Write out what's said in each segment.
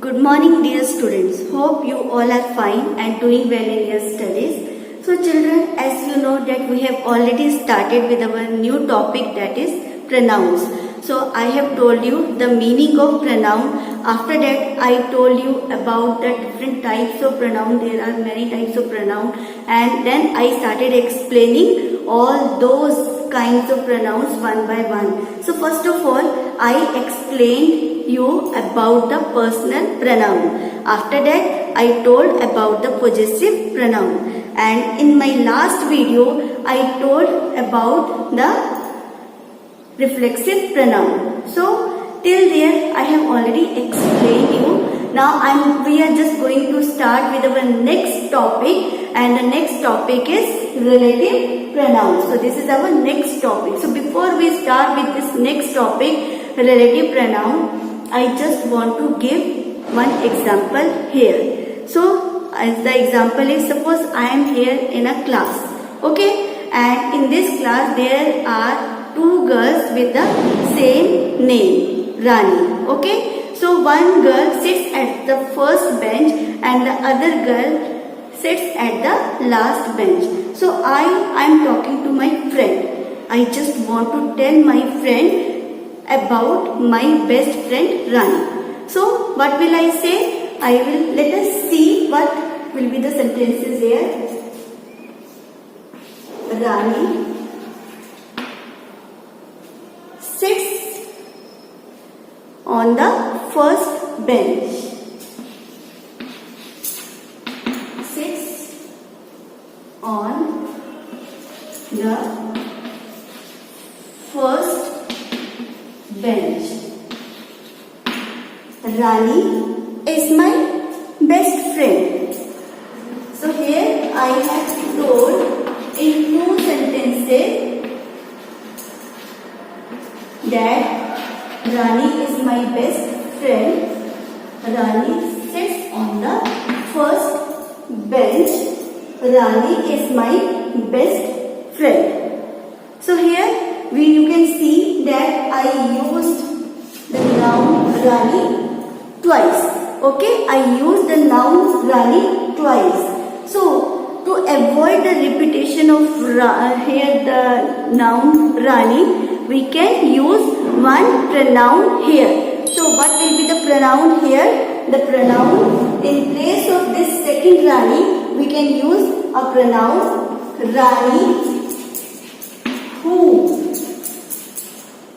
Good morning, dear students. Hope you all are fine and doing well in your studies. So children, as you know that we have already started with our new topic, that is pronouns. So I have told you the meaning of pronoun. After that I told you about the different types of pronoun. There are many types of pronoun, and then I started explaining all those kinds of pronouns one by one. So first of all, I explained you about the personal pronoun. After that I told about the possessive pronoun, and in my last video I told about the reflexive pronoun. So till there I have already explained you. Now we are just going to start with our next topic, and the next topic is relative pronouns. So this is our next topic. So before we start with this next topic, relative pronoun, I just want to give one example here. So as the example is, suppose I am here in a class, okay, and in this class there are two girls with the same name, Rani, okay. So one girl sits at the first bench and the other girl sits at the last bench. So I am talking to my friend. I just want to tell my friend about my best friend Rani. So what will I say? Let us see what will be the sentences here. Rani sits on the first bench. Sits on the first bench. Rani is my best friend. So here I have told in two sentences that Rani is my best friend. Rani sits on the first bench. Rani is my best friend. So here you can see that I used the noun Rani twice. Okay, I used the noun Rani twice. So to avoid the repetition of here the noun Rani, we can use one pronoun here. So what will be the pronoun here? The pronoun, in place of this second Rani, we can use a pronoun Rani who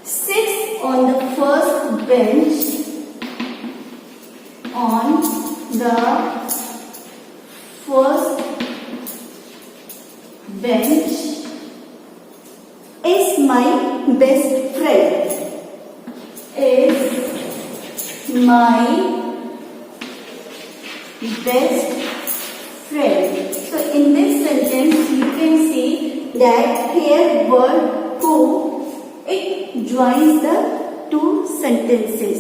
sits on the first bench. On the first bench is my best friend. Is my best friend. So in this sentence you can see that here word who, it joins the two sentences.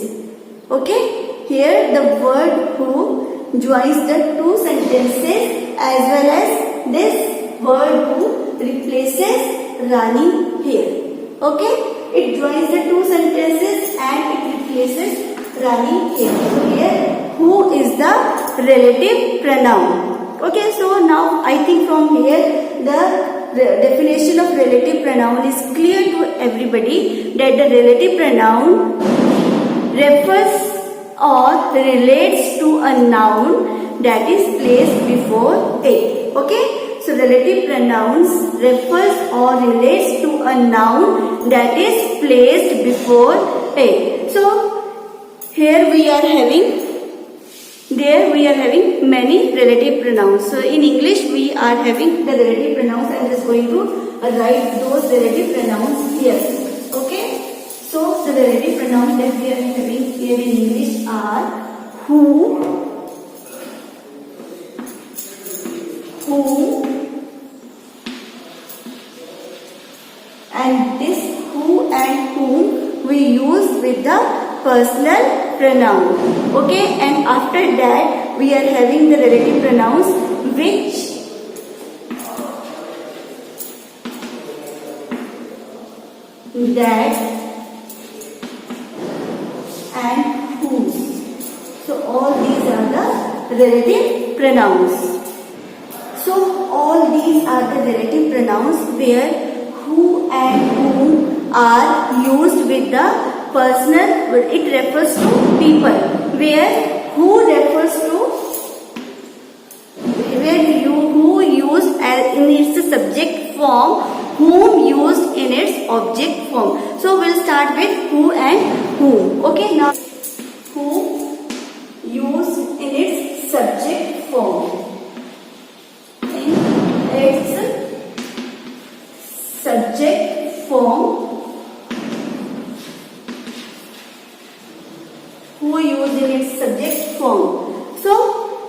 Okay, here the word who joins the two sentences, as well as this word who replaces Rani here. Okay, it joins the two sentences and it replaces Rani here. So here who is the relative pronoun. Okay, so now I think from here the definition of relative pronoun is clear to everybody, that the relative pronoun refers or relates to a noun that is placed before it. Okay, so relative pronouns refers or relates to a noun that is placed before it. So here we are having many relative pronouns. So in English we are having the relative pronouns. I am just going to write those relative pronouns here. Okay, so the relative pronouns that we are having here in English are who, and this who and whom we use with the personal pronoun. Okay, and after that we are having the relative pronouns which, that, and whose. So all these are the relative pronouns. So all these are the relative pronouns where who and whom are used with the personal, it refers to people, where who refers to who used as in its subject form, whom used in its object form. So we'll start with who and whom. Okay, now who used in its subject form. In its subject form, who used in its subject form. So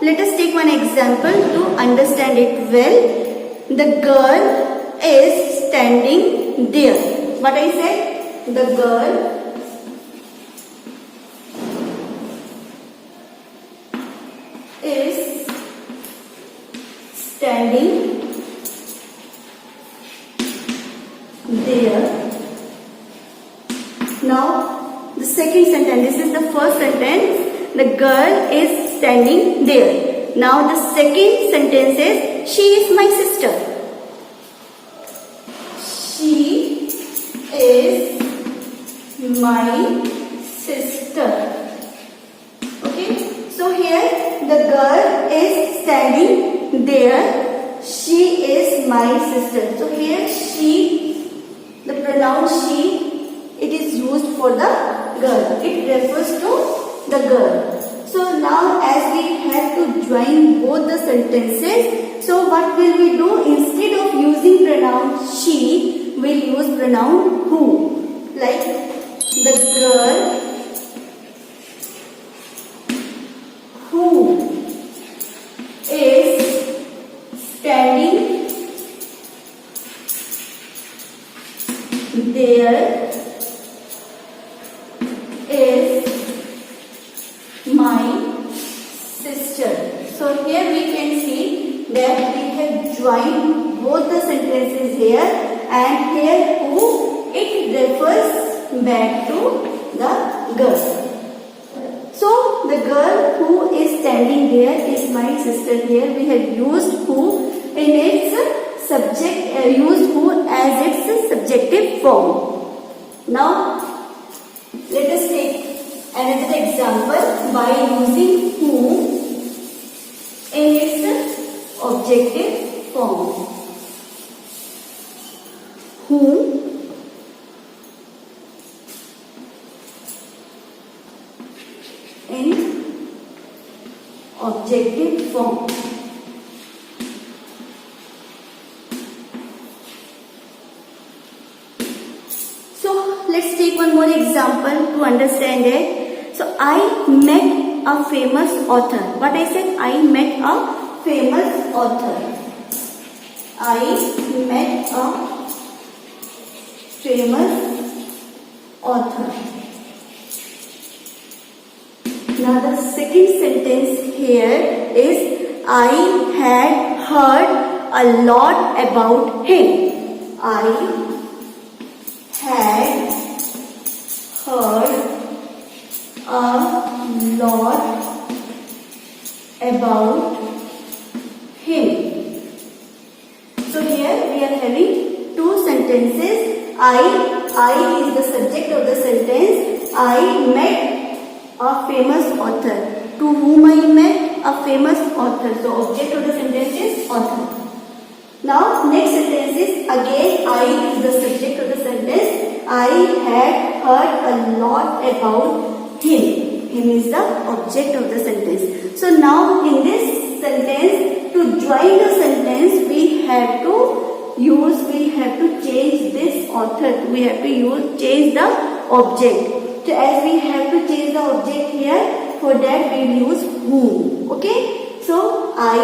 let us take one example to understand it well. The girl is standing there. What I said? The girl is standing there. Now the second sentence, this is the first sentence, the girl is standing there. Now the second sentence is, she is my sister. She is my sister. Okay, so here the girl is standing there. She is my sister. So here she, the pronoun she, it is used for the girl. It refers to the girl. So now as we have to join both the sentences, so what will we do? Instead of using pronoun she, we'll use pronoun who. Like the girl who is standing there is my sister. So here we can see that we have joined both the sentences here, and here who, it refers back to the girl. So the girl who is standing there is my sister. Here we have used who in its subject, used who as its subjective form. Now let us take another example by using whom in its objective form. Whom in objective form. So let's take one more example to understand it. So I met a famous author. What I said? I met a famous author. I met a famous author. Now the second sentence here is, I had heard a lot about him. I had heard a lot about him. So here we are having two sentences. I is the subject of the sentence. I met a famous author. To whom I met? A famous author. So object of the sentence is author. Now next sentence is, again I is the subject of the sentence. I had heard a lot about him. Him is the object of the sentence. So now in this sentence, to join the sentence, we have to change this author. We have to change the object. So as we have to change the object here, for that we will use whom. Okay. So I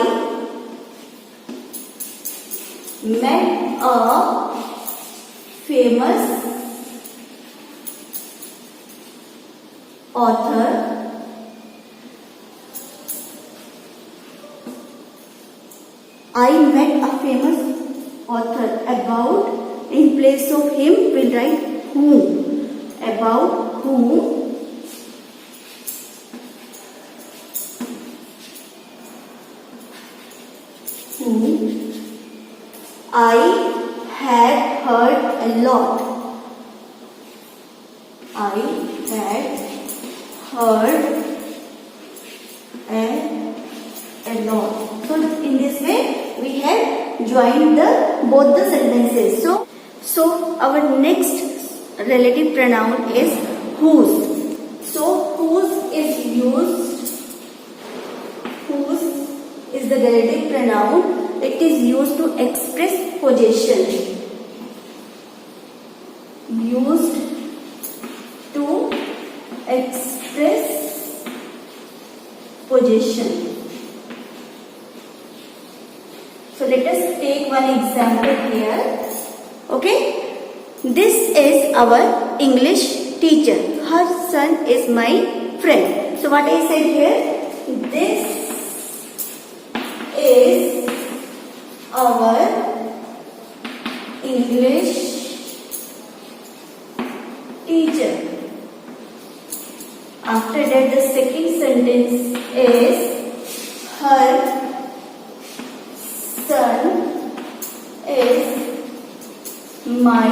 met a famous author. I met a famous author. About, in place of him, we'll write whom. About whom whom I had heard a lot. I had heard a lot. So in this way we have joined both the sentences. So our next relative pronoun is whose. So whose is used. Whose is the relative pronoun. It is used to express possession. Used to express possession. So let us take one example here. Okay, this is our English teacher. Her son is my friend. So what I said here, this is our English teacher. After that, the second sentence is her son is my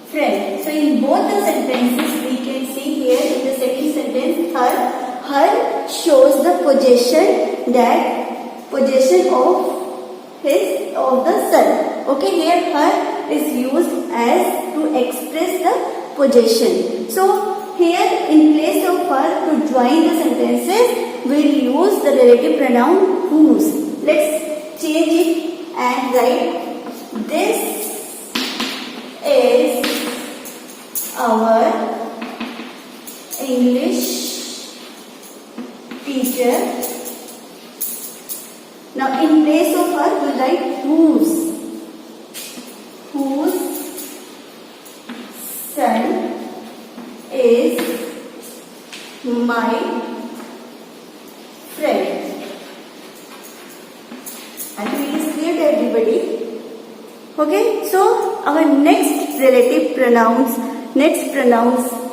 friend. So in both the sentences we can see here in the second sentence her shows the possession, that possession of the son. Okay, here her is used as to express the possession. So here in place of her, to join the sentences we will use the relative pronoun whose. Let's change it and write this is our English teacher. Now in place of her we write whose. Whose son is my friend. I think it is clear to everybody. Okay, so our next relative pronouns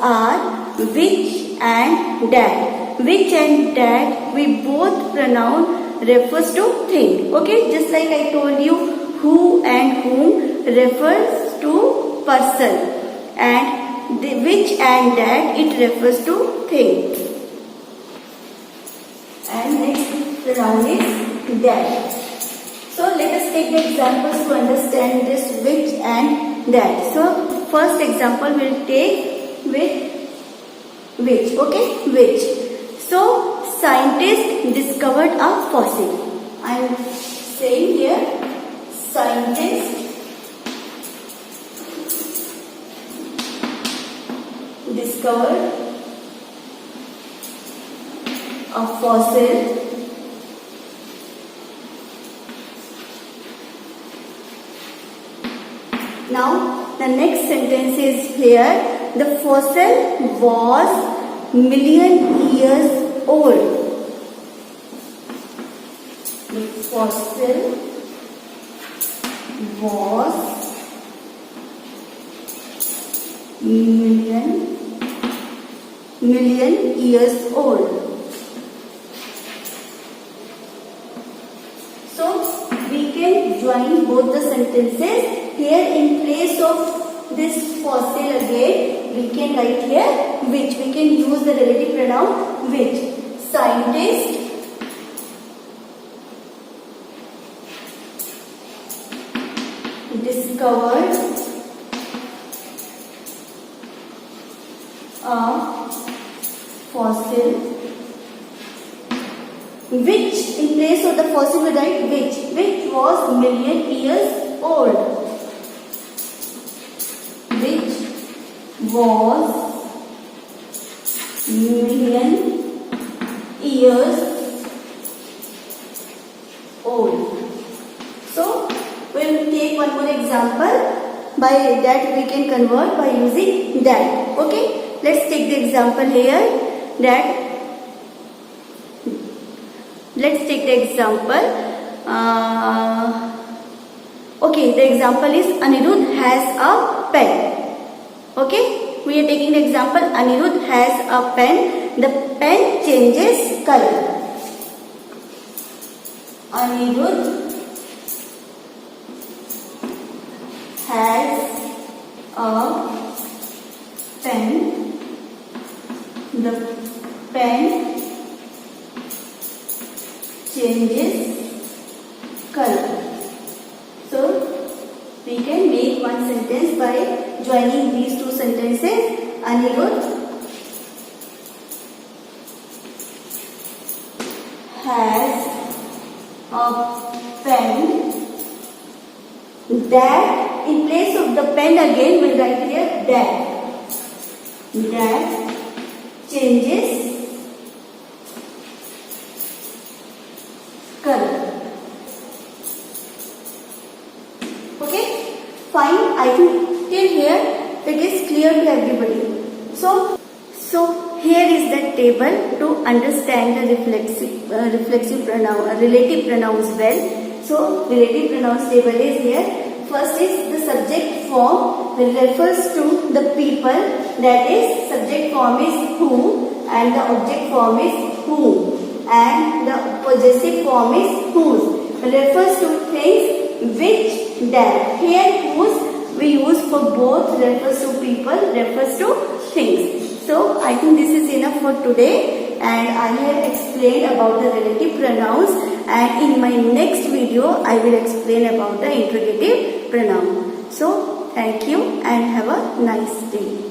are which and that. Which and that, we both pronoun refers to thing. Okay, just like I told you, who and whom refers to person, and the which and that, it refers to thing. And next pronoun is that. So let us take the examples to understand this which and that. So first example we will take with which. Okay, which. So scientists discovered a fossil. I am saying here scientists discovered a fossil. Now the next sentence is here, the fossil was million years old. The fossil was million years old. So we can join both the sentences. Here in place of this fossil again, we can write here which. We can use the relative pronoun which. Scientist discovered a fossil which, in place of the fossil we write which was million years old. Which was million years old. So we will take one more example. By that we can convert by using that. Okay, let's take the example here. Let's take the example. Okay, the example is Anirudh has a pen. Okay, we are taking the example Anirudh has a pen. The pen changes color. Anirudh has a pen. The pen changes color. So we can make one sentence by joining these two sentences. Anirudh has a pen that, in place of the pen again we'll write here that changes color. Okay, fine. I think till here it is clear to everybody. So here is the table to understand the reflexive pronoun, relative pronouns well. So relative pronouns table is here. First is the subject form, which refers to the people, that is subject form is who and the object form is whom, and the possessive form is whose. It refers to things which, that. Here whose we use for both, refers to people, refers to things. So I think this is enough for today, and I have explained about the relative pronouns, and in my next video I will explain about the interrogative pronoun. So thank you and have a nice day.